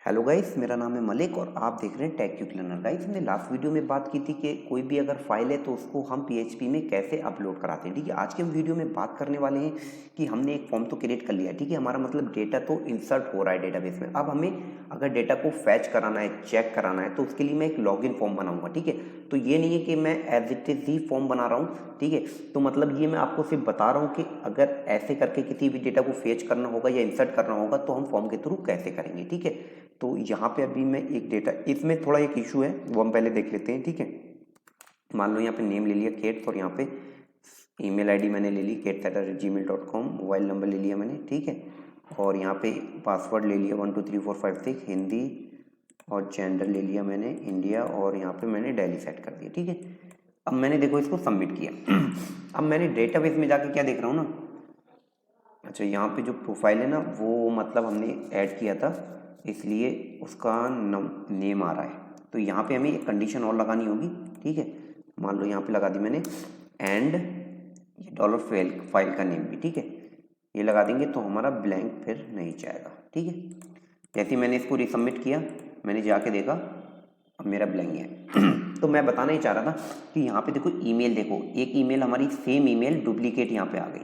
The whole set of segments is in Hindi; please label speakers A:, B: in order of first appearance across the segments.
A: हेलो गाइस, मेरा नाम है मलिक और आप देख रहे हैं टेक क्विक लर्नर। गाइस, हमने लास्ट वीडियो में बात की थी कि कोई भी अगर फाइल है तो उसको हम पीएचपी में कैसे अपलोड कराते हैं। ठीक है, आज के हम वीडियो में बात करने वाले हैं कि हमने एक फॉर्म तो क्रिएट कर लिया। ठीक है, हमारा मतलब डेटा तो इंसर्ट हो रहा है डेटाबेस में। अब हमें अगर डेटा को फैच कराना है, चेक कराना है, तो उसके लिए मैं एक लॉगिन फॉर्म बनाऊंगा। ठीक है, तो ये नहीं है कि मैं एज इट इज ही फॉर्म बना रहा हूँ। ठीक है, तो मतलब ये मैं आपको सिर्फ बता रहा हूँ कि अगर ऐसे करके किसी भी डेटा को फेच करना होगा या इंसर्ट करना होगा तो हम फॉर्म के थ्रू कैसे करेंगे। ठीक है, तो यहाँ पे अभी मैं एक डेटा, इसमें थोड़ा एक इशू है वो हम पहले देख लेते हैं। ठीक है, मान लो यहाँ पे नेम ले लिया केट्स और यहाँ पे ईमेल आईडी मैंने ले ली kats@gmail.com, मोबाइल नंबर ले लिया मैंने। ठीक है, और यहाँ पे पासवर्ड ले लिया 123456 हिंदी, और जेंडर ले लिया मैंने इंडिया, और यहाँ पे मैंने दिल्ली सेट कर दिया। ठीक है, अब मैंने देखो इसको सबमिट किया। अब मैंने डेटाबेस में जाके क्या देख रहा हूँ ना, अच्छा यहाँ पे जो प्रोफाइल है ना वो मतलब हमने ऐड किया था, इसलिए उसका नेम आ रहा है। तो यहाँ पे हमें एक कंडीशन और लगानी होगी। ठीक है, मान लो यहाँ पे लगा दी मैंने एंड ये डॉलर फाइल का नेम भी। ठीक है, ये लगा देंगे तो हमारा ब्लैंक फिर नहीं जाएगा। ठीक है, जैसे ही मैंने इसको रिसबमिट किया, मैंने जाके देखा अब मेरा ब्लैंक है। तो मैं बताना ही चाह रहा था कि यहाँ पे देखो ईमेल, देखो एक ईमेल हमारी सेम ईमेल डुप्लीकेट यहाँ पे आ गई,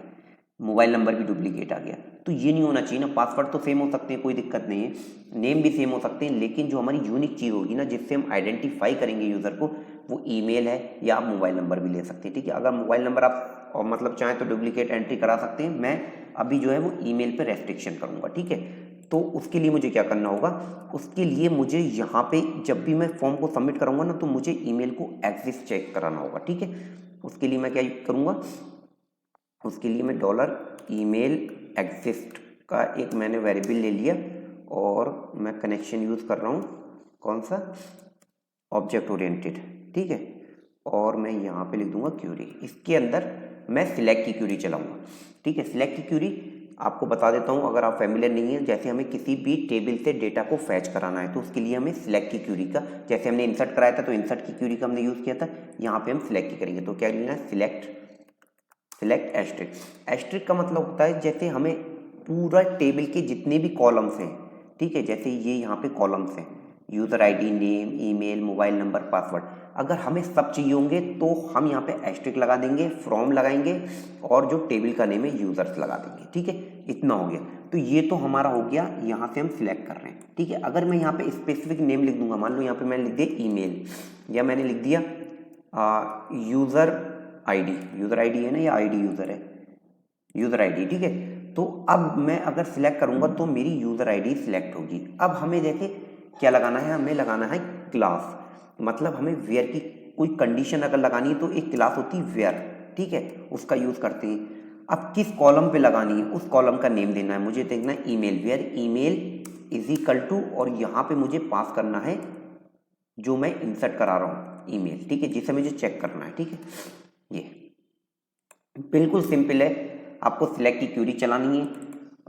A: मोबाइल नंबर भी डुप्लीकेट आ गया। तो ये नहीं होना चाहिए ना। पासवर्ड तो सेम हो सकते हैं, कोई दिक्कत नहीं है, नेम भी सेम हो सकते हैं, लेकिन जो हमारी यूनिक चीज़ होगी ना जिससे हम आइडेंटिफाई करेंगे यूज़र को, वो ईमेल है या आप मोबाइल नंबर भी ले सकते हैं। ठीक है, अगर मोबाइल नंबर आप और मतलब चाहें तो डुप्लीकेट एंट्री करा सकते हैं। मैं अभी जो है वो ईमेल पे रेस्ट्रिक्शन करूँगा। ठीक है, तो उसके लिए मुझे क्या करना होगा, उसके लिए मुझे यहाँ पे जब भी मैं फॉर्म को सबमिट करूँगा ना तो मुझे ईमेल को एक्सिस्ट चेक कराना होगा। ठीक है, उसके लिए मैं क्या करूँगा, उसके लिए मैं डॉलर ईमेल एग्जिस्ट का एक मैंने वेरिएबल ले लिया और मैं कनेक्शन यूज़ कर रहा हूँ कौन सा, ऑब्जेक्ट ओरिएंटेड। ठीक है, और मैं यहाँ पे लिख दूंगा क्यूरी, इसके अंदर मैं सिलेक्ट की क्यूरी चलाऊंगा। ठीक है, सिलेक्ट की क्यूरी आपको बता देता हूँ अगर आप फैमिलियर नहीं है। जैसे हमें किसी भी टेबल से डेटा को फैच कराना है तो उसके लिए हमें सिलेक्ट की क्यूरी का, जैसे हमने इंसर्ट कराया था तो इंसर्ट की क्यूरी का हमने यूज़ किया था, यहाँ पे हम सिलेक्ट की करेंगे। तो क्या लेना है, सिलेक्ट एस्ट्रिक। एस्ट्रिक का मतलब होता है जैसे हमें पूरा टेबल के जितने भी कॉलम्स हैं, ठीक है, जैसे ये यहाँ पे कॉलम्स हैं, user ID, name, email, mobile number, password, अगर हमें सब चाहिए होंगे तो हम यहाँ पे एस्ट्रिक लगा देंगे, फ्रॉम लगाएंगे, और जो टेबल का नेम है यूज़र्स लगा देंगे। ठीक है, इतना हो गया। तो ये तो हमारा हो गया, यहाँ से हम सिलेक्ट कर रहे हैं। ठीक है, अगर मैं यहाँ पे स्पेसिफिक नेम लिख दूंगा, मान लो यहाँ पे मैंने लिख दिया ईमेल, या मैंने लिख दिया यूज़र आईडी, यूज़र आईडी है ना, या आईडी यूज़र है, यूज़र आईडी। ठीक है, तो अब मैं अगर सिलेक्ट करूंगा तो मेरी यूज़र आईडी सिलेक्ट होगी। अब हमें देखे क्या लगाना है, हमें लगाना है क्लास, मतलब हमें वेयर की कोई कंडीशन अगर लगानी है तो एक क्लास होती है वेयर। ठीक है, उसका यूज़ करते हैं। अब किस कॉलम पे लगानी है, उस कॉलम का नेम देना है, मुझे देखना है email, where email is equal to, और यहाँ पे मुझे पास करना है जो मैं इंसर्ट करा रहा हूँ ईमेल। ठीक है, जिसे मुझे चेक करना है। ठीक है, ये बिल्कुल सिंपल है। आपको सिलेक्ट की क्यूरी चलानी है।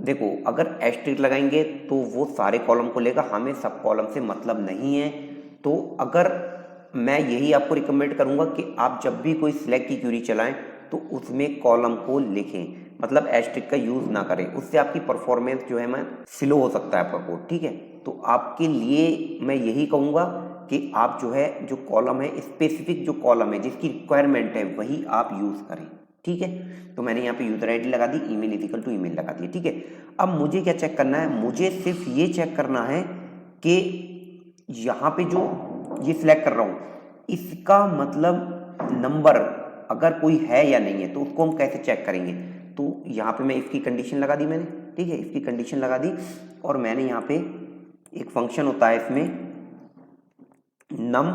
A: देखो अगर एस्ट्रिक लगाएंगे तो वो सारे कॉलम को लेगा, हमें सब कॉलम से मतलब नहीं है। तो अगर मैं यही आपको रिकमेंड करूंगा कि आप जब भी कोई सिलेक्ट की क्यूरी चलाएं तो उसमें कॉलम को लिखें, मतलब एस्ट्रिक का यूज़ ना करें, उससे आपकी परफॉर्मेंस जो है मैं स्लो हो सकता है आपका कोड। ठीक है, तो आपके लिए मैं यही कहूँगा कि आप जो है जो कॉलम है, स्पेसिफिक जो कॉलम है जिसकी रिक्वायरमेंट है वही आप यूज़ करें। ठीक है, तो मैंने यहाँ पे यूजर आईडी लगा दी, ईमेल इजिकल टू ईमेल लगा दिया। ठीक है, अब मुझे क्या चेक करना है, मुझे सिर्फ ये चेक करना है कि यहाँ पे जो ये सिलेक्ट कर रहा हूँ इसका मतलब नंबर अगर कोई है या नहीं है, तो उसको हम कैसे चेक करेंगे। तो यहाँ पे मैं इसकी कंडीशन लगा दी मैंने। ठीक है, इसकी कंडीशन लगा दी, और मैंने यहाँ पे एक फंक्शन होता है इसमें नम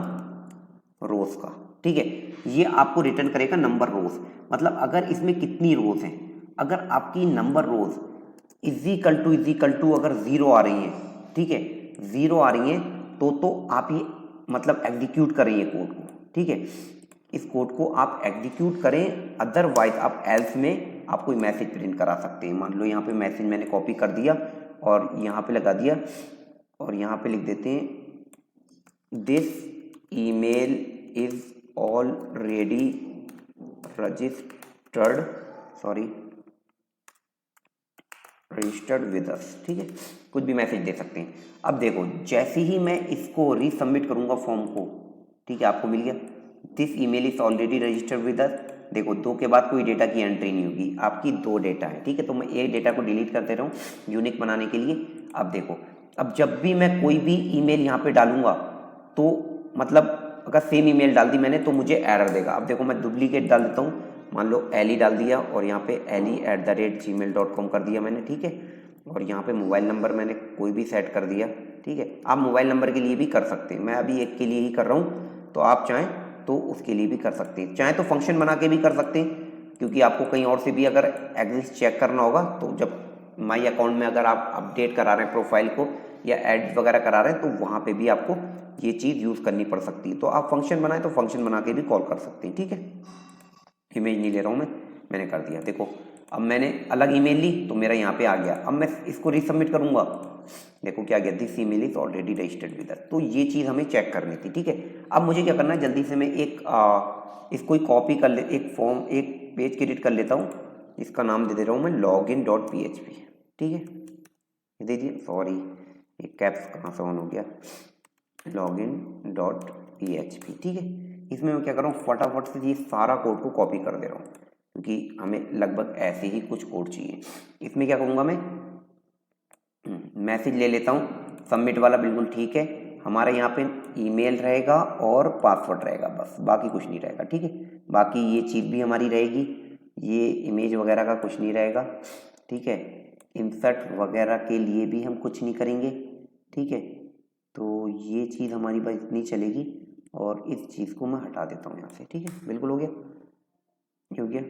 A: रोज का। ठीक है, ये आपको रिटर्न करेगा नंबर रोज, मतलब अगर इसमें कितनी रोज हैं, अगर आपकी number rows is equal to अगर 0 आ रही है, ठीक है, 0 आ रही है तो आप ये मतलब एग्जीक्यूट करें ये कोड को। ठीक है, इस कोड को आप एग्जीक्यूट करें, अदरवाइज आप एल्स में आप कोई मैसेज प्रिंट करा सकते हैं। मान लो यहाँ पे मैसेज मैंने कॉपी कर दिया और यहाँ पे लगा दिया, और यहाँ पे लिख देते हैं this email is already registered, sorry registered with us, ठीक है, कुछ भी मैसेज दे सकते हैं। अब देखो जैसे ही मैं इसको रीसबमिट करूंगा फॉर्म को, ठीक है, आपको मिल गया this email is already registered with us. देखो 2 के बाद कोई डेटा की एंट्री नहीं होगी, आपकी 2 डेटा है, ठीक है, तो मैं एक डेटा को डिलीट करते रहूँ यूनिक बनाने के लिए। अब देखो, अब जब भी मैं कोई भी ईमेल यहाँ पे डालूंगा तो मतलब अगर सेम ईमेल डाल दी मैंने तो मुझे एरर देगा। अब देखो मैं डुप्लीकेट डाल देता हूँ, मान लो एली डाल दिया और यहाँ पे eli@gmail.com कर दिया मैंने, ठीक है, और यहाँ पे मोबाइल नंबर मैंने कोई भी सेट कर दिया, ठीक है। आप मोबाइल नंबर के लिए भी कर सकते हैं, मैं अभी एक के लिए ही कर रहा हूँ, तो आप चाहें तो उसके लिए भी कर सकते हैं, चाहें तो फंक्शन बना के भी कर सकते हैं, क्योंकि आपको कहीं और से भी अगर एग्जिस्ट चेक करना होगा तो जब माई अकाउंट में अगर आप अपडेट करा रहे हैं प्रोफाइल को या एड वगैरह करा रहे हैं तो वहाँ पे भी आपको ये चीज़ यूज़ करनी पड़ सकती है। तो आप फंक्शन बनाएं तो फंक्शन बना के भी कॉल कर सकते हैं, ठीक है। इमेज नहीं ले रहा हूँ मैंने कर दिया। देखो अब मैंने अलग ईमेल ली तो मेरा यहाँ पे आ गया। अब मैं इसको रीसबमिट करूँगा, देखो क्या गया, this email is already registered with us. तो ये चीज़ हमें चेक करनी थी, ठीक है। अब मुझे क्या करना है, जल्दी से मैं इसको ही कॉपी कर ले, एक फॉर्म एक पेज क्रिएट कर लेता हूँ, इसका नाम दे दे रहा हूँ मैं login.php, ठीक है, दे दिया, सॉरी ये कैप्स कहाँ से ऑन हो गया, login.php, ठीक है। इसमें मैं क्या कर रहा हूँ, फटाफट से ये सारा कोड को कॉपी कर दे रहा हूँ क्योंकि हमें लगभग ऐसे ही कुछ कोड चाहिए। इसमें क्या करूँगा मैं, मैसेज ले लेता हूँ, सबमिट वाला बिल्कुल ठीक है, हमारा यहाँ पे ईमेल रहेगा और पासवर्ड रहेगा, बस बाकी कुछ नहीं रहेगा, ठीक है। बाकी ये चीज़ भी हमारी रहेगी, ये इमेज वगैरह का कुछ नहीं रहेगा, ठीक है। इंसर्ट वगैरह के लिए भी हम कुछ नहीं करेंगे, ठीक है। तो ये चीज़ हमारी बस इतनी चलेगी और इस चीज़ को मैं हटा देता हूँ यहाँ से, ठीक है, बिल्कुल हो गया, ये हो गया,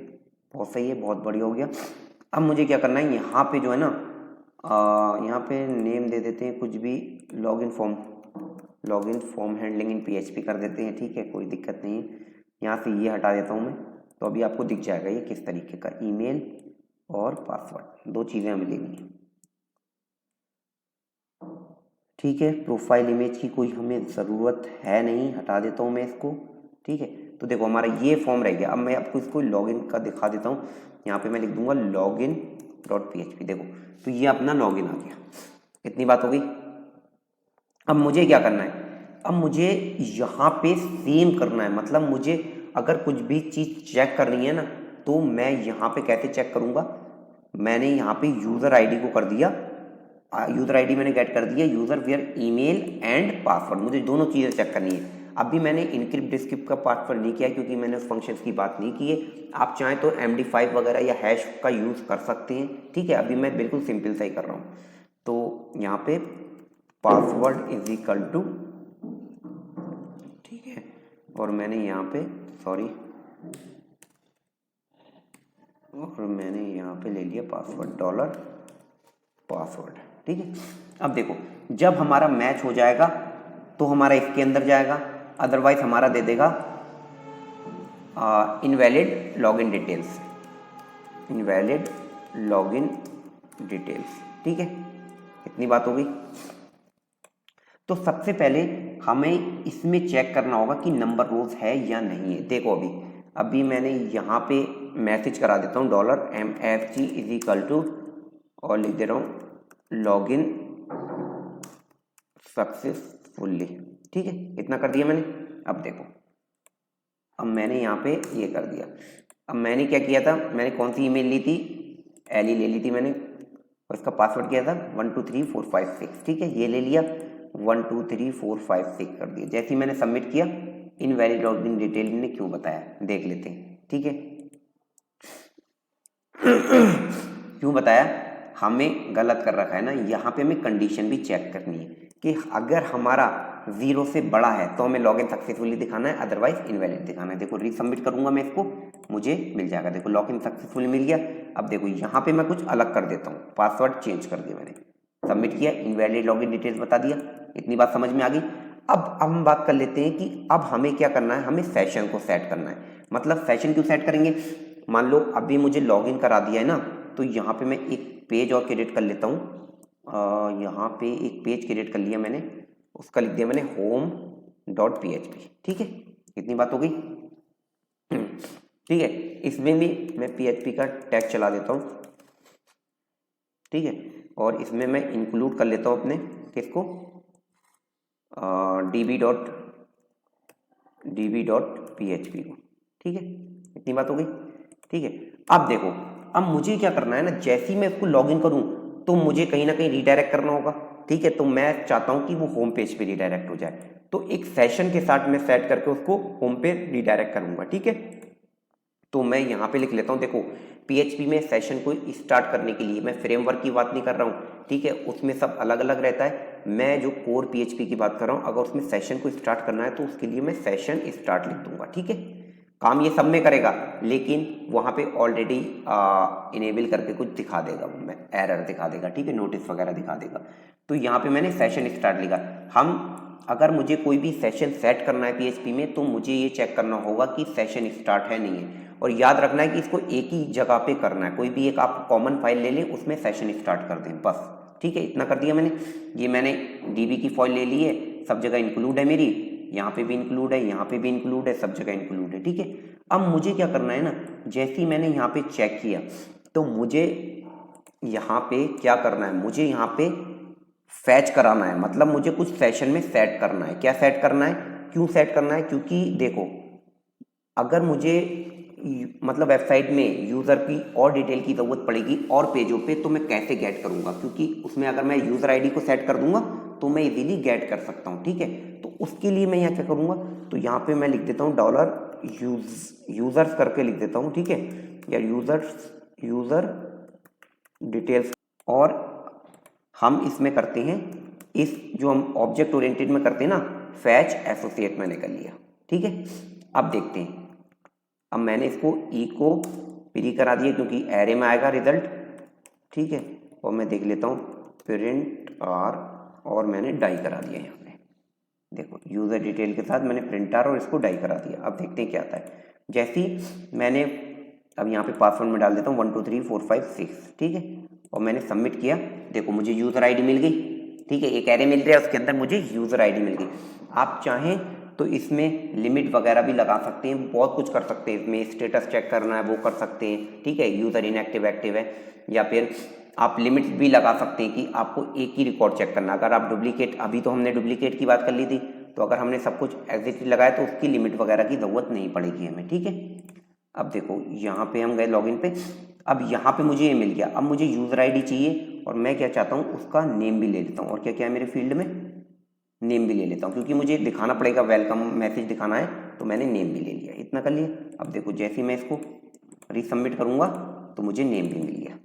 A: बहुत सही है, बहुत बढ़िया हो गया। अब मुझे क्या करना है, यहाँ पे जो है ना यहाँ पे नेम दे देते हैं कुछ भी, login form handling in PHP कर देते हैं, ठीक है, कोई दिक्कत नहीं है। यहाँ से ये हटा देता हूँ मैं, तो अभी आपको दिख जाएगा ये किस तरीके का, ईमेल और पासवर्ड 2 चीज़ें हमें लेनी है, ठीक है। प्रोफाइल इमेज की कोई हमें ज़रूरत है नहीं, हटा देता हूँ मैं इसको, ठीक है। तो देखो हमारा ये फॉर्म रह गया। अब मैं आपको इसको लॉगिन का दिखा देता हूँ, यहाँ पे मैं लिख दूंगा login.php, देखो तो ये अपना लॉगिन आ गया, इतनी बात हो गई। अब मुझे क्या करना है, अब मुझे यहाँ पे सेम करना है, मतलब मुझे अगर कुछ भी चीज़ चेक करनी है ना तो मैं यहाँ पे कैसे चेक करूँगा, मैंने यहाँ पे यूज़र आईडी को कर दिया, यूज़र आईडी मैंने गेट कर दिया, user where email and password, मुझे दोनों चीज़ें चेक करनी है। अभी मैंने इनक्रिप्ट डिस्क्रिप्ट का पासवर्ड नहीं किया क्योंकि मैंने उस फंक्शंस की बात नहीं की है। आप चाहें तो MD5 वगैरह या हैश का यूज़ कर सकते हैं, ठीक है। अभी मैं बिल्कुल सिंपल सा ही कर रहा हूँ। तो यहाँ पे पासवर्ड इज इक्वल टू, ठीक है, और मैंने यहाँ पे सॉरी, और मैंने यहाँ पे ले लिया पासवर्ड $पासवर्ड, ठीक है। अब देखो जब हमारा मैच हो जाएगा तो हमारा इसके अंदर जाएगा, अदरवाइज हमारा दे देगा invalid login details, invalid login details, ठीक है, इतनी बात हो गई। तो सबसे पहले हमें इसमें चेक करना होगा कि नंबर रोज है या नहीं है। देखो अभी मैंने यहाँ पे मैसेज करा देता हूँ $MFG इज इक्वल टू, और लिख दे रहा हूँ लॉगिन सक्सेसफुली, ठीक है, इतना कर दिया मैंने। अब देखो अब मैंने यहाँ पे ये कर दिया। अब मैंने क्या किया था, मैंने कौन सी ईमेल ली थी, एली ले ली थी मैंने, और इसका पासवर्ड किया था 1 2 3 4 5 6, ठीक है, ये ले लिया 1 2 3 4 5 6 कर दिया। जैसे ही मैंने सबमिट किया, इनवैलिड लॉगिन डिटेल ने क्यों बताया, देख लेते हैं, ठीक है। क्यों बताया, हमें गलत कर रखा है ना, यहाँ पे हमें कंडीशन भी चेक करनी है कि अगर हमारा 0 से बड़ा है तो हमें लॉगिन सक्सेसफुली दिखाना है, अदरवाइज इनवैलिड दिखाना है। देखो रीसबमिट करूंगा मैं इसको, मुझे मिल जाएगा, देखो लॉगिन सक्सेसफुली मिल गया। अब देखो यहाँ पे मैं कुछ अलग कर देता हूँ, पासवर्ड चेंज कर दिया मैंने, सबमिट किया, इनवैलिड लॉगिन डिटेल्स बता दिया, इतनी बात समझ में आ गई। अब हम बात कर लेते हैं कि अब हमें क्या करना है, हमें सेशन को सेट करना है। मतलब सेशन क्यों सेट करेंगे, मान लो अभी मुझे लॉगिन करा दिया है ना, तो यहाँ पे मैं एक पेज और क्रिएट कर लेता हूँ। यहाँ पे एक पेज क्रिएट कर लिया मैंने, उसका लिख दिया मैंने home.php, ठीक है, इतनी बात हो गई। ठीक है, इसमें भी मैं PHP का टैग चला देता हूँ, ठीक है। और इसमें मैं इंक्लूड कर लेता हूँ अपने किसको, db.php को। ठीक है, इतनी बात हो गई। ठीक है, अब देखो, अब मुझे क्या करना है ना, जैसे ही मैं इसको लॉगिन करूं तो मुझे कहीं ना कहीं रीडायरेक्ट करना होगा। ठीक है, तो मैं चाहता हूं कि वो होम पेज पे रीडायरेक्ट हो जाए, तो एक सेशन के साथ मैं सेट करके उसको होम पे रीडायरेक्ट करूंगा। ठीक है, तो मैं यहाँ पे लिख लेता हूँ, देखो PHP में सेशन को स्टार्ट करने के लिए, मैं फ्रेमवर्क की बात नहीं कर रहा हूँ, ठीक है, उसमें सब अलग अलग रहता है। मैं जो कोर PHP की बात कर रहा हूँ, अगर उसमें सेशन को स्टार्ट करना है तो उसके लिए मैं सेशन स्टार्ट लिख दूंगा। ठीक है, काम ये सब में करेगा, लेकिन वहाँ पे ऑलरेडी इनेबल करके कुछ दिखा देगा, वो मैं एरर दिखा देगा। ठीक है, नोटिस वगैरह दिखा देगा। तो यहाँ पे मैंने सेशन स्टार्ट लिखा। हम अगर मुझे कोई भी सेशन सेट करना है PHP में, तो मुझे ये चेक करना होगा कि सेशन स्टार्ट है नहीं है। और याद रखना है कि इसको एक ही जगह पे करना है, कोई भी एक आप कॉमन फाइल ले लें, उसमें सेशन स्टार्ट कर दें बस। ठीक है, इतना कर दिया मैंने। ये मैंने DB की फाइल ले ली है, सब जगह इंक्लूड है मेरी, यहाँ पे भी इंक्लूड है, यहाँ पे भी इंक्लूड है, सब जगह इंक्लूड है। ठीक है, अब मुझे क्या करना है ना, जैसे ही मैंने यहाँ पे चेक किया तो मुझे यहाँ पे क्या करना है, मुझे यहाँ पे फैच कराना है, मतलब मुझे कुछ सेशन में सेट करना है। क्या सेट करना है, क्यों सेट करना है, क्योंकि देखो अगर मुझे मतलब वेबसाइट में यूज़र की और डिटेल की ज़रूरत पड़ेगी और पेजों पे, तो मैं कैसे गेट करूँगा, क्योंकि उसमें अगर मैं यूज़र आईडी को सेट कर दूंगा तो मैं इजीली गेट कर सकता हूँ। ठीक है, तो उसके लिए मैं यहाँ क्या करूँगा, तो यहाँ पे मैं लिख देता हूँ $यूज़र्स करके लिख देता हूँ। ठीक है, या यूज़र डिटेल्स, और हम इसमें करते हैं, इस जो हम ऑब्जेक्ट ओरिएंटेड में करते हैं ना, फैच एसोसिएट मैंने कर लिया। ठीक है, अब देखते हैं, अब मैंने इसको ई को प्री करा दिया क्योंकि एरे में आएगा रिजल्ट। ठीक है, और मैं देख लेता हूँ प्रिंट आर, और मैंने डाई करा दिया यहाँ पे। देखो यूज़र डिटेल के साथ मैंने प्रिंट आर और इसको डाई करा दिया। अब देखते हैं क्या आता है। जैसे ही मैंने अब यहाँ पे पासवर्ड में डाल देता हूँ 1 2 3 4 5 6। ठीक है, और मैंने सबमिट किया, देखो मुझे यूज़र आईडी मिल गई। ठीक है, एक एरे मिल गया, उसके अंदर मुझे यूज़र आईडी मिल गई। आप चाहें तो इसमें लिमिट वगैरह भी लगा सकते हैं, बहुत कुछ कर सकते हैं, इसमें स्टेटस चेक करना है वो कर सकते हैं। ठीक है, यूज़र इनएक्टिव एक्टिव है, या फिर आप लिमिट भी लगा सकते हैं कि आपको एक ही रिकॉर्ड चेक करना। अगर आप डुप्लीकेट, अभी तो हमने डुप्लीकेट की बात कर ली थी, तो अगर हमने सब कुछ एग्जिट लगाया तो उसकी लिमिट वगैरह की ज़रूरत नहीं पड़ेगी हमें। ठीक है, अब देखो यहाँ पे हम गए लॉगिन पे, अब यहाँ पे मुझे ये मिल गया। अब मुझे यूज़र आईडी चाहिए, और मैं क्या चाहता हूँ, उसका नेम भी ले लेता हूँ। और क्या क्या है मेरे फील्ड में, नेम भी ले लेता हूँ, क्योंकि मुझे दिखाना पड़ेगा, वेलकम मैसेज दिखाना है, तो मैंने नेम भी ले लिया। इतना कर लिया। अब देखो जैसे ही मैं इसको रीसबमिट करूँगा तो मुझे नेम भी मिल गया।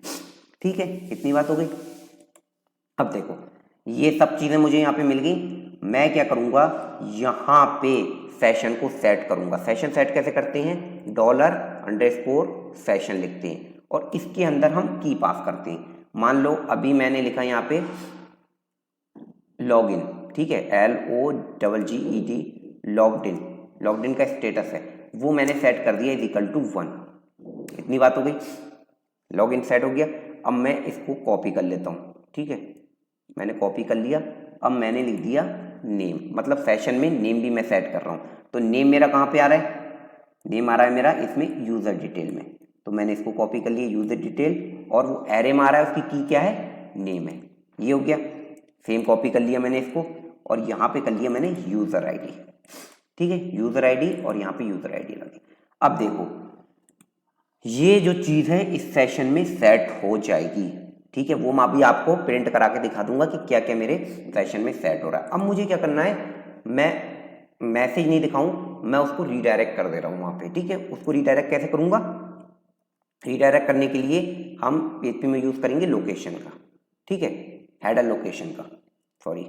A: ठीक है, इतनी बात हो गई। अब देखो ये सब चीज़ें मुझे यहाँ पे मिल गई। मैं क्या करूँगा, यहाँ पे सेशन को सेट करूँगा। सेशन सेट कैसे करते हैं, $_सेशन लिखते हैं, और इसके अंदर हम की पास करते हैं। मान लो अभी मैंने लिखा यहाँ पे लॉगिन। ठीक है, LOGGED, logged in, logged in का स्टेटस है वो मैंने सेट कर दिया =1। इतनी बात हो गई, लॉगिन सेट हो गया। अब मैं इसको कॉपी कर लेता हूँ। ठीक है, मैंने कॉपी कर लिया। अब मैंने लिख दिया नेम, मतलब सेशन में नेम भी मैं सेट कर रहा हूँ। तो नेम मेरा कहाँ पे आ रहा है, नेम आ रहा है मेरा इसमें यूज़र डिटेल में। तो मैंने इसको कॉपी कर लिया यूज़र डिटेल, और वो एरे में आ रहा है, उसकी की क्या है, नेम है। ये हो गया, सेम कॉपी कर लिया मैंने इसको, और यहाँ पे कर लिया मैंने यूज़र आईडी। ठीक है, यूज़र आईडी, और यहाँ पे यूज़र आईडी लगी। अब देखो ये जो चीज़ है इस सेशन में सेट हो जाएगी। ठीक है, वो मैं अभी आपको प्रिंट करा के दिखा दूंगा कि क्या क्या मेरे सेशन में सेट हो रहा है। अब मुझे क्या करना है, मैं मैसेज नहीं दिखाऊं, मैं उसको रीडायरेक्ट कर दे रहा हूँ वहाँ पे। ठीक है, उसको रीडायरेक्ट कैसे करूँगा, रीडायरेक्ट करने के लिए हम PHP में यूज़ करेंगे लोकेशन का। ठीक है, हेडर लोकेशन का, सॉरी,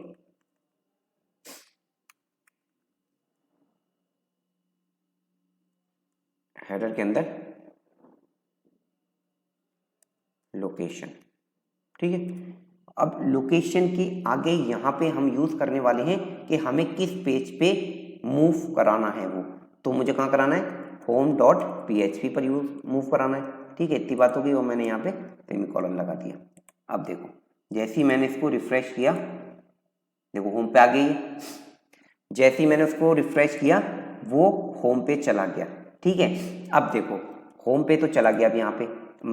A: हेडर के अंदर लोकेशन। ठीक है, अब लोकेशन के आगे यहाँ पे हम यूज़ करने वाले हैं कि हमें किस पेज पे मूव कराना है वो। तो मुझे कहाँ कराना है, home.php पर मूव कराना है। ठीक है, इतनी बात हो गई, और मैंने यहाँ पे सेमीकोलन लगा दिया। अब देखो जैसे ही मैंने इसको रिफ्रेश किया, देखो होम पे आ गई है। जैसे ही मैंने उसको रिफ्रेश किया वो होम पे चला गया। ठीक है, अब देखो होम पे तो चला गया। अब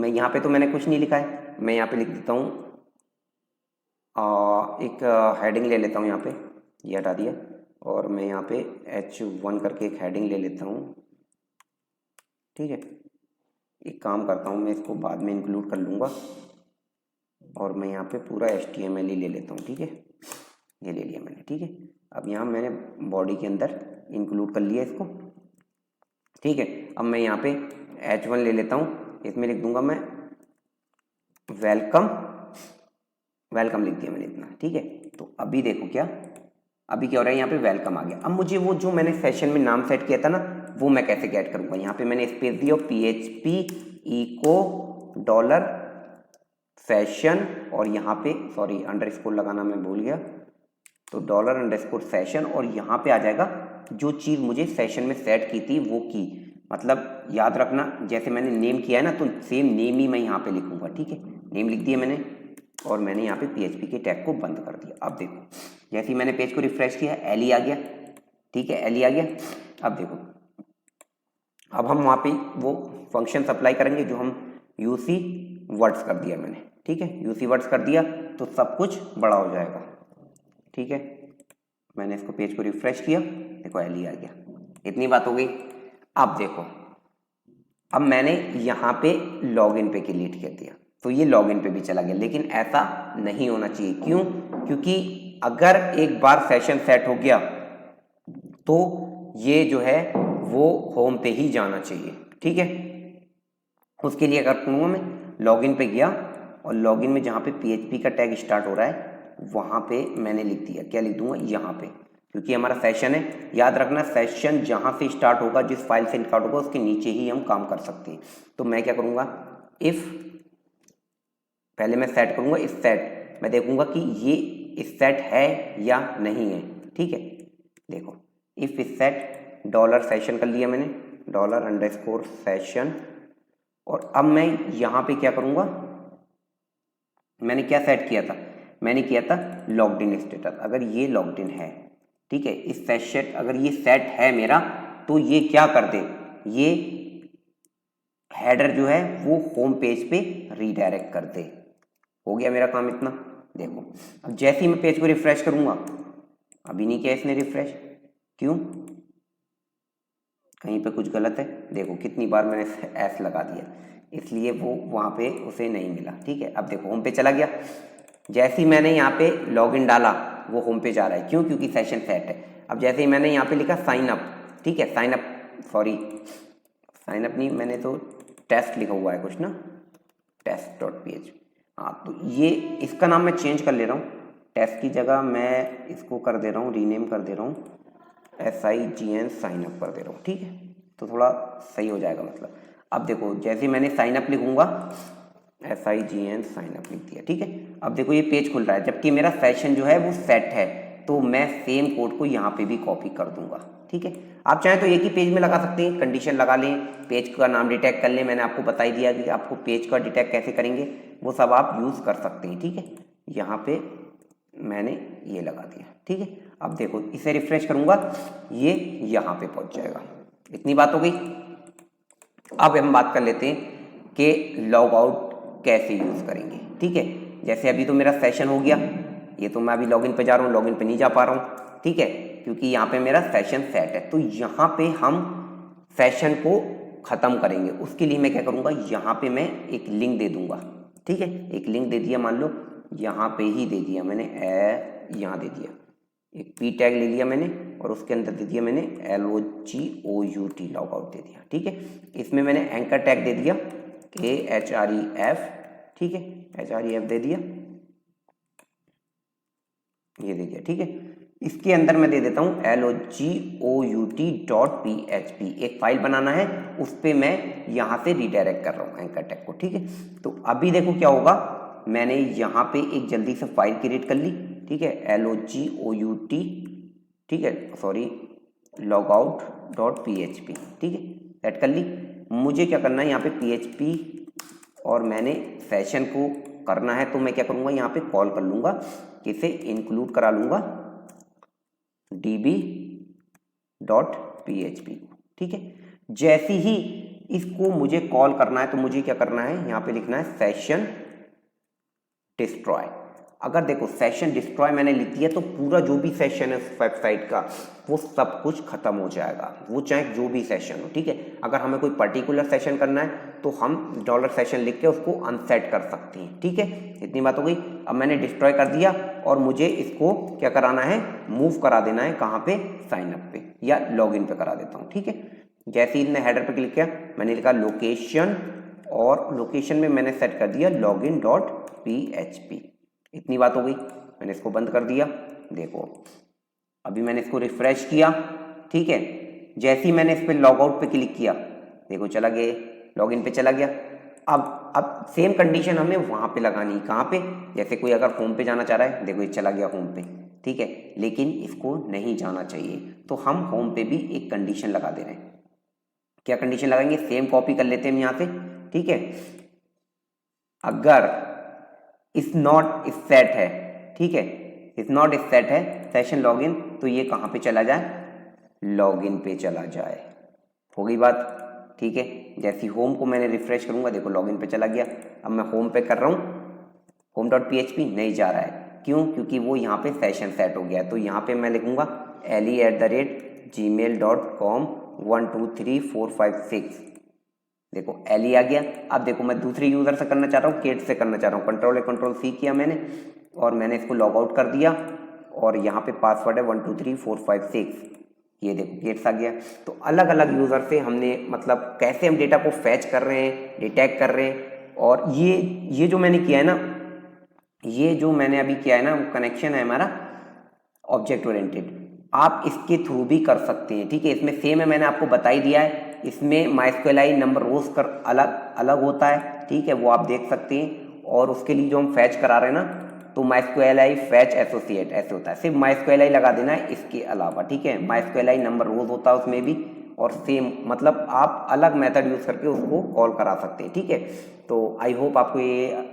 A: यहाँ पे तो मैंने कुछ नहीं लिखा है, मैं यहाँ पे लिख देता हूँ एक हेडिंग ले लेता हूँ यहाँ पे, ये हटा दिया, और मैं यहाँ पे H1 करके एक हेडिंग ले लेता हूँ। ठीक है, एक काम करता हूँ, मैं इसको बाद में इंक्लूड कर लूँगा, और मैं यहाँ पे पूरा HTML ही ले लेता हूँ। ठीक है, ये ले लिया मैंने। ठीक है, अब यहाँ मैंने बॉडी के अंदर इंक्लूड कर लिया इसको। ठीक है, अब मैं यहाँ पे H1 ले लेता हूँ, इसमें लिख दूंगा मैं वेलकम, वेलकम लिख दिया मैंने इतना। ठीक है, तो अभी देखो क्या, अभी क्या हो रहा है, यहाँ पे वेलकम आ गया। अब मुझे वो जो मैंने सेशन में नाम सेट किया था ना, वो मैं कैसे गेट करूँगा। यहाँ पे मैंने स्पेस दिया PHP इको डॉलर सेशन, और यहाँ पे सॉरी अंडरस्कोर लगाना मैं भूल गया, तो डॉलर अंडरस्कोर सेशन, और यहाँ पे आ जाएगा जो चीज़ मुझे सेशन में सेट की थी वो की। मतलब याद रखना, जैसे मैंने नेम किया है ना, तो सेम नेम ही मैं यहाँ पे लिखूंगा। ठीक है, नेम लिख दिया मैंने, और मैंने यहाँ पे PHP के टैग को बंद कर दिया। अब देखो, जैसे ही मैंने पेज को रिफ्रेश किया, एली आ गया। ठीक है, एली आ गया। अब देखो, अब हम वहाँ पे वो फंक्शन अप्लाई करेंगे जो हम यूसी वर्ड्स कर दिया मैंने। ठीक है, यूसी वर्ड्स कर दिया तो सब कुछ बड़ा हो जाएगा। ठीक है, मैंने इसको पेज को रिफ्रेश किया, देखो एली आ गया। इतनी बात हो गई। अब देखो, अब मैंने यहाँ पे लॉगिन पे क्लिक कर दिया, तो ये लॉगिन पे भी चला गया, लेकिन ऐसा नहीं होना चाहिए। क्यों? क्योंकि अगर एक बार सेशन सेट हो गया तो ये जो है वो होम पे ही जाना चाहिए। ठीक है, उसके लिए अगर करूँगा मैं लॉगिन पे गया, और लॉगिन में जहाँ पे PHP का टैग स्टार्ट हो रहा है वहाँ पे मैंने लिख दिया, क्या लिख दूंगा यहाँ पे, क्योंकि हमारा सेशन है। याद रखना, सेशन जहाँ से स्टार्ट होगा, जिस फाइल से स्टार्ट होगा, उसके नीचे ही हम काम कर सकते हैं। तो मैं क्या करूँगा, इफ़ पहले मैं सेट करूँगा, इस सेट मैं देखूँगा कि ये इस सेट है या नहीं है। ठीक है, देखो इफ़ इस सेट डॉलर सेशन कर लिया मैंने, डॉलर अंडरस्कोर सेशन, और अब मैं यहाँ पे क्या करूँगा, मैंने क्या सेट किया था, मैंने किया था लॉग्ड इन स्टेटस। अगर ये लॉग्ड इन है, ठीक है, इस सेशन अगर ये सेट है मेरा, तो ये क्या कर दे, ये हेडर जो है वो होम पेज पे रीडायरेक्ट कर दे। हो गया मेरा काम इतना। देखो, अब जैसे ही मैं पेज को रिफ्रेश करूंगा, अभी नहीं किया इसने रिफ्रेश, क्यों, कहीं पे कुछ गलत है। देखो कितनी बार मैंने एस लगा दिया, इसलिए वो वहाँ पे उसे नहीं मिला। ठीक है, अब देखो होम पे चला गया। जैसे ही मैंने यहाँ पे लॉगिन डाला, वो होम पे जा रहा है। क्यों? क्योंकि सेशन सेट है। अब जैसे ही मैंने यहाँ पे लिखा साइन अप, ठीक है, sign up, sorry sign up नहीं, मैंने तो टेस्ट लिखा हुआ है कुछ ना, test.php। हाँ, तो ये इसका नाम मैं चेंज कर ले रहा हूँ, टेस्ट की जगह मैं इसको कर दे रहा हूँ, रीनेम कर दे रहा हूँ SIGN साइन अप कर दे रहा हूँ। ठीक है, तो थोड़ा सही हो जाएगा मतलब। अब देखो, जैसे मैंने साइन अप लिखूंगा, SIGN साइन अप लिख दिया। ठीक है, अब देखो ये पेज खुल रहा है, जबकि मेरा सेशन जो है वो सेट है, तो मैं सेम कोड को यहाँ पे भी कॉपी कर दूंगा। ठीक है, आप चाहें तो एक ही पेज में लगा सकते हैं, कंडीशन लगा लें, पेज का नाम डिटेक्ट कर लें। मैंने आपको बता ही दिया कि आपको पेज का डिटेक्ट कैसे करेंगे, वो सब आप यूज़ कर सकते हैं। ठीक है, यहाँ पे मैंने ये लगा दिया। ठीक है, अब देखो इसे रिफ्रेश करूंगा, ये यहाँ पे पहुंच जाएगा। इतनी बात हो गई। अब हम बात कर लेते हैं कि लॉग आउट कैसे यूज़ करेंगे। ठीक है, जैसे अभी तो मेरा सेशन हो गया, ये तो मैं अभी लॉगिन पे जा रहा हूँ, लॉगिन पे नहीं जा पा रहा हूँ। ठीक है, क्योंकि यहाँ पे मेरा सेशन सेट है, तो यहाँ पे हम सेशन को ख़त्म करेंगे। उसके लिए मैं क्या करूँगा, यहाँ पे मैं एक लिंक दे दूँगा। ठीक है, एक लिंक दे दिया, मान लो यहाँ पे ही दे दिया मैंने, यहाँ दे दिया, एक P टैग ले लिया मैंने, और उसके अंदर दे दिया मैंने LOGOUT लॉग आउट दे दिया। ठीक है, इसमें मैंने एंकर टैग दे दिया AHREF। ठीक है, HREF दे दिया, ये दे दिया। ठीक है, इसके अंदर मैं दे देता हूँ LOGOUT.php, एक फाइल बनाना है, उस पर मैं यहाँ से रिडायरेक्ट कर रहा हूँ एंकर टैग को। ठीक है, तो अभी देखो क्या होगा, मैंने यहाँ पे एक जल्दी से फाइल क्रिएट कर ली। ठीक है, LOGOUT, ठीक है, सॉरी logout.php। ठीक है, सेट कर ली। मुझे क्या करना है, यहाँ पे PHP और मैंने सेशन को करना है, तो मैं क्या करूँगा, यहाँ पे कॉल कर लूँगा, किसे इंक्लूड करा लूँगा db.php। ठीक है, जैसे ही इसको मुझे कॉल करना है, तो मुझे क्या करना है, यहाँ पे लिखना है सेशन डिस्ट्रॉय। अगर देखो सेशन डिस्ट्रॉय मैंने लिख दिया तो पूरा जो भी सेशन है उस वेबसाइट का वो सब कुछ खत्म हो जाएगा, वो चाहे जो भी सेशन हो, ठीक है। अगर हमें कोई पर्टिकुलर सेशन करना है तो हम डॉलर सेशन लिख के उसको अनसेट कर सकते हैं, ठीक है। इतनी बात हो गई। अब मैंने डिस्ट्रॉय कर दिया और मुझे इसको क्या कराना है, मूव करा देना है कहाँ पे, साइन अप पे या लॉगिन पे करा देता हूँ, ठीक है। जैसे ही मैंने हेडर पे क्लिक किया मैंने लिखा लोकेशन और लोकेशन में मैंने सेट कर दिया login.php। इतनी बात हो गई। मैंने इसको बंद कर दिया। देखो अभी मैंने इसको रिफ्रेश किया, ठीक है। जैसे ही मैंने इस पर लॉग आउट पे क्लिक किया देखो चला गया, लॉगिन पे चला गया। अब सेम कंडीशन हमें वहां पे लगानी है, कहाँ पे, जैसे कोई अगर होम पे जाना चाह रहा है, देखो ये चला गया होम पे, ठीक है, लेकिन इसको नहीं जाना चाहिए तो हम होम पे भी एक कंडीशन लगा दे रहे हैं। क्या कंडीशन लगाएंगे, सेम कॉपी कर लेते हैं हम यहाँ से, ठीक है। अगर इस नॉट इस सेट है, ठीक है, इस नॉट इस सेट है सेशन लॉगिन, तो ये कहाँ पे चला जाए, लॉगिन पे चला जाए। हो गई बात, ठीक है। जैसे होम को मैंने रिफ्रेश करूंगा देखो लॉगिन पे चला गया। अब मैं होम पे कर रहा हूँ, home.php नहीं जा रहा है, क्यों, क्योंकि वो यहाँ पे सेशन सेट हो गया। तो यहाँ पे मैं लिखूंगा ali@gmail.com 1 2 3 4 5 6, देखो एली आ गया। अब देखो मैं दूसरे यूजर से करना चाह रहा हूँ, केट से करना चाह रहा हूँ, Ctrl+C किया मैंने और मैंने इसको लॉग आउट कर दिया और यहाँ पे पासवर्ड है 1 2 3 4 5 6, ये देखो गेट्स आ गया। तो अलग अलग यूजर से हमने मतलब कैसे हम डेटा को फैच कर रहे हैं, डिटेक्ट कर रहे हैं। और ये जो मैंने किया है ना, ये जो मैंने अभी किया है ना, कनेक्शन है हमारा ऑब्जेक्ट ओरिएंटेड, आप इसके थ्रू भी कर सकते हैं, ठीक है। इसमें सेम है, मैंने आपको बता ही दिया है। इसमें MySQLi नंबर रोज कर अलग अलग होता है, ठीक है, वो आप देख सकते हैं। और उसके लिए जो हम फैच करा रहे हैं ना, तो MySQLi फैच एसोसिएट ऐसे होता है, सिर्फ MySQLi लगा देना है इसके अलावा, ठीक है। MySQLi नंबर रोज होता है उसमें भी, और सेम मतलब आप अलग मेथड यूज करके उसको कॉल करा सकते हैं, ठीक है। तो आई होप आपको ये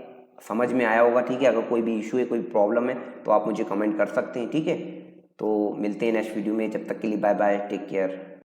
A: समझ में आया होगा, ठीक है। अगर कोई भी इशू है, कोई प्रॉब्लम है तो आप मुझे कमेंट कर सकते हैं, ठीक है। तो मिलते हैं नेक्स्ट वीडियो में, जब तक के लिए बाय बाय, टेक केयर।